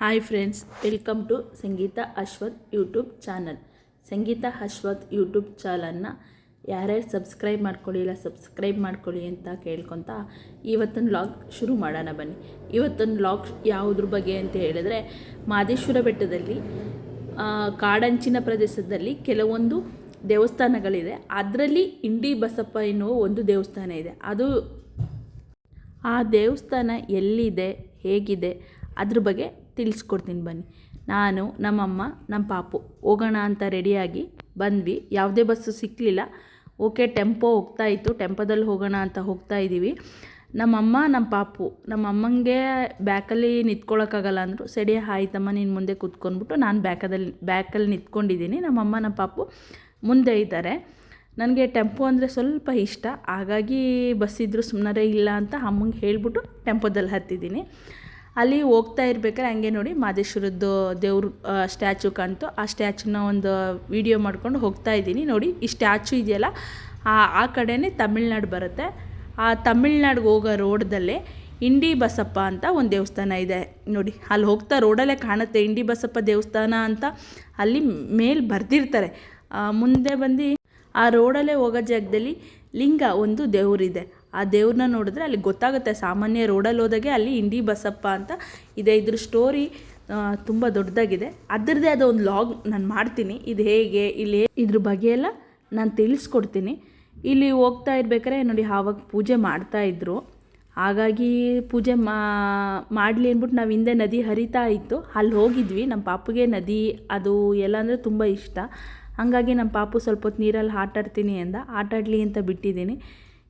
Hi friends, welcome to Sangeetha Ashwath YouTube channel. Sangeetha Ashwath YouTube ಚಾನಲ್ನ ಯಾರ್ಯಾರು subscribe ಮಾಡ್ಕೊಳ್ಳಿಲ್ಲ subscribe ಮಾಡ್ಕೊಳ್ಳಿ ಅಂತ ಕೇಳ್ಕೊತ ಇವತ್ತಿನ ವ್ಲಾಗ್ ಶುರು ಮಾಡೋಣ ಬನ್ನಿ. ಇವತ್ತಿನ ವ್ಲಾಗ್ ಯಾವುದ್ರ ಬಗ್ಗೆ ಅಂತ ಹೇಳಿದ್ರೆ, ಮಹದೇಶ್ವರ ಬೆಟ್ಟದಲ್ಲಿ ಕಾಡಂಚಿನ ಪ್ರದೇಶದಲ್ಲಿ ಕೆಲವೊಂದು ದೇವಸ್ಥಾನಗಳಿದೆ. ಅದರಲ್ಲಿ ಇಂಡಿ ಬಸಪ್ಪ ಎನ್ನುವ ಒಂದು ದೇವಸ್ಥಾನ ಇದೆ. ಆ ದೇವಸ್ಥಾನ ಎಲ್ಲಿದೆ, ಹೇಗಿದೆ, ಅದ್ರ ಬಗ್ಗೆ ತಿಳಿಸ್ಕೊಡ್ತೀನಿ ಬನ್ನಿ. ನಾನು, ನಮ್ಮಮ್ಮ, ನಮ್ಮ ಪಾಪು ಹೋಗೋಣ ಅಂತ ರೆಡಿಯಾಗಿ ಬಂದ್ವಿ. ಯಾವುದೇ ಬಸ್ಸು ಸಿಕ್ಕಲಿಲ್ಲ. ಓಕೆ, ಟೆಂಪೋ ಹೋಗ್ತಾಯಿತ್ತು, ಟೆಂಪೋದಲ್ಲಿ ಹೋಗೋಣ ಅಂತ ಹೋಗ್ತಾ ಇದ್ದೀವಿ. ನಮ್ಮಮ್ಮ, ನಮ್ಮ ಪಾಪು, ನಮ್ಮ ಅಮ್ಮಂಗೆ ಬ್ಯಾಕಲ್ಲಿ ನಿಂತ್ಕೊಳ್ಳೋಕ್ಕಾಗಲ್ಲ ಅಂದರು. ಸರಿ ಆಯ್ತಮ್ಮ, ನೀನು ಮುಂದೆ ಕೂತ್ಕೊಂಡ್ಬಿಟ್ಟು ನಾನು ಬ್ಯಾಕಲ್ಲಿ ನಿಂತ್ಕೊಂಡಿದ್ದೀನಿ. ನಮ್ಮಮ್ಮ, ನಮ್ಮ ಪಾಪು ಮುಂದೆ ಇದ್ದಾರೆ. ನನಗೆ ಟೆಂಪೋ ಅಂದರೆ ಸ್ವಲ್ಪ ಇಷ್ಟ, ಹಾಗಾಗಿ ಬಸ್ಸಿದ್ರು ಸುಮ್ಮನೆ ಇಲ್ಲ ಅಂತ ಅಮ್ಮಂಗೆ ಹೇಳಿಬಿಟ್ಟು ಟೆಂಪೋದಲ್ಲಿ ಹತ್ತಿದ್ದೀನಿ. ಅಲ್ಲಿ ಹೋಗ್ತಾ ಇರ್ಬೇಕಾದ್ರೆ ಹಂಗೆ ನೋಡಿ ಮಹದೇಶ್ವರದ್ದು ದೇವ್ರ ಸ್ಟ್ಯಾಚು ಕಾಣ್ತು. ಆ ಸ್ಟ್ಯಾಚುನ ಒಂದು ವಿಡಿಯೋ ಮಾಡ್ಕೊಂಡು ಹೋಗ್ತಾ ಇದ್ದೀನಿ. ನೋಡಿ, ಈ ಸ್ಟ್ಯಾಚು ಇದೆಯಲ್ಲ, ಆ ಕಡೆನೇ ತಮಿಳ್ನಾಡು ಬರುತ್ತೆ. ಆ ತಮಿಳ್ನಾಡಿಗೆ ಹೋಗೋ ರೋಡ್ದಲ್ಲೇ ಇಂಡಿ ಬಸಪ್ಪ ಅಂತ ಒಂದು ದೇವಸ್ಥಾನ ಇದೆ. ನೋಡಿ, ಅಲ್ಲಿ ಹೋಗ್ತಾ ರೋಡಲ್ಲೇ ಕಾಣುತ್ತೆ ಇಂಡಿ ಬಸಪ್ಪ ದೇವಸ್ಥಾನ ಅಂತ ಅಲ್ಲಿ ಮೇಲೆ ಬರೆದಿರ್ತಾರೆ. ಮುಂದೆ ಬಂದು ಆ ರೋಡಲ್ಲೇ ಹೋಗೋ ಜಾಗದಲ್ಲಿ ಲಿಂಗ ಒಂದು ದೇವರಿದೆ. ಆ ದೇವ್ರನ್ನ ನೋಡಿದ್ರೆ ಅಲ್ಲಿ ಗೊತ್ತಾಗುತ್ತೆ. ಸಾಮಾನ್ಯ ರೋಡಲ್ಲಿ ಹೋದಾಗೆ ಅಲ್ಲಿ ಇಂಡಿ ಬಸಪ್ಪ ಅಂತ ಇದೆ. ಇದ್ರ ಸ್ಟೋರಿ ತುಂಬ ದೊಡ್ಡದಾಗಿದೆ. ಅದರದ್ದೇ ಆದ ಒಂದು ವ್ಲಾಗ್ ನಾನು ಮಾಡ್ತೀನಿ. ಇದು ಹೇಗೆ, ಇಲ್ಲಿ ಇದ್ರ ಬಗ್ಗೆ ಎಲ್ಲ ನಾನು ತಿಳಿಸ್ಕೊಡ್ತೀನಿ. ಇಲ್ಲಿ ಹೋಗ್ತಾ ಇರ್ಬೇಕಾದ್ರೆ ನೋಡಿ, ಆವಾಗ ಪೂಜೆ ಮಾಡ್ತಾಯಿದ್ರು. ಹಾಗಾಗಿ ಪೂಜೆ ಮಾಡಲಿ ಅಂದ್ಬಿಟ್ಟು ನಾವು ಹಿಂದೆ ನದಿ ಹರಿತಾ ಇತ್ತು, ಅಲ್ಲಿ ಹೋಗಿದ್ವಿ. ನಮ್ಮ ಪಾಪುಗೆ ನದಿ ಅದು ಎಲ್ಲ ಅಂದರೆ ತುಂಬ ಇಷ್ಟ. ಹಾಗಾಗಿ ನಮ್ಮ ಪಾಪು ಸ್ವಲ್ಪ ಹೊತ್ತು ನೀರಲ್ಲಿ ಆಟಾಡ್ತೀನಿ ಅಂದ, ಆಟಾಡಲಿ ಅಂತ ಬಿಟ್ಟಿದ್ದೀನಿ.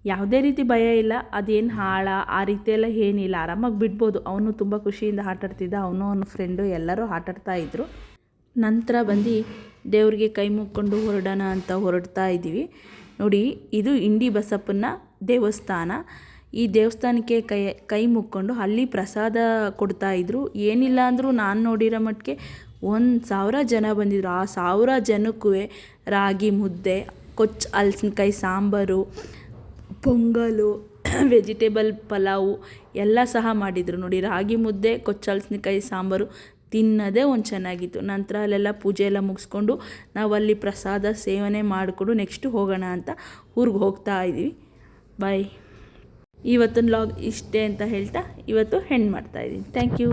ಯಾವುದೇ ರೀತಿ ಭಯ ಇಲ್ಲ, ಅದೇನು ಹಾಳ ಆ ರೀತಿಯೆಲ್ಲ ಏನಿಲ್ಲ, ಆರಾಮಾಗಿ ಬಿಡ್ಬೋದು. ಅವನು ತುಂಬ ಖುಷಿಯಿಂದ ಆಟಾಡ್ತಿದ್ದ. ಅವನು ಅವನ ಫ್ರೆಂಡು ಎಲ್ಲರೂ ಆಟಾಡ್ತಾಯಿದ್ರು. ನಂತರ ಬಂದು ದೇವ್ರಿಗೆ ಕೈ ಮುಕ್ಕೊಂಡು ಹೊರಡೋಣ ಅಂತ ಹೊರಡ್ತಾ ಇದ್ದೀವಿ. ನೋಡಿ, ಇದು ಇಂಡಿ ಬಸಪ್ಪನ ದೇವಸ್ಥಾನ. ಈ ದೇವಸ್ಥಾನಕ್ಕೆ ಕೈ ಮುಕ್ಕೊಂಡು ಅಲ್ಲಿ ಪ್ರಸಾದ ಕೊಡ್ತಾಯಿದ್ರು. ಏನಿಲ್ಲ ಅಂದರೂ ನಾನು ನೋಡಿರೋ ಮಟ್ಟಿಗೆ 1000 ಜನ ಬಂದಿದ್ರು. ಆ 1000 ಜನಕ್ಕೂ ರಾಗಿ ಮುದ್ದೆ, ಕೊಚ್ಚು ಹಲಸಿನಕಾಯಿ ಸಾಂಬಾರು, ಪೊಂಗಲು, ವೆಜಿಟೇಬಲ್ ಪಲಾವು ಎಲ್ಲ ಸಹ ಮಾಡಿದರು. ನೋಡಿ, ರಾಗಿ ಮುದ್ದೆ, ಕೊಚ್ಚು ಹಲಸಿನಕಾಯಿ ಸಾಂಬಾರು ತಿನ್ನೋದೇ ಒಂದು ಚೆನ್ನಾಗಿತ್ತು. ನಂತರ ಅಲ್ಲೆಲ್ಲ ಪೂಜೆ ಎಲ್ಲ ಮುಗಿಸ್ಕೊಂಡು ನಾವು ಅಲ್ಲಿ ಪ್ರಸಾದ ಸೇವನೆ ಮಾಡಿಕೊಂಡು ನೆಕ್ಸ್ಟು ಹೋಗೋಣ ಅಂತ ಊರಿಗೆ ಹೋಗ್ತಾ ಇದ್ದೀವಿ. ಬಾಯ್. ಇವತ್ತಿನ ವ್ಲಾಗ್ ಇಷ್ಟೇ ಅಂತ ಹೇಳ್ತಾ ಇವತ್ತು ಹೆಣ್ಣು ಮಾಡ್ತಾಯಿದ್ದೀನಿ. Thank you.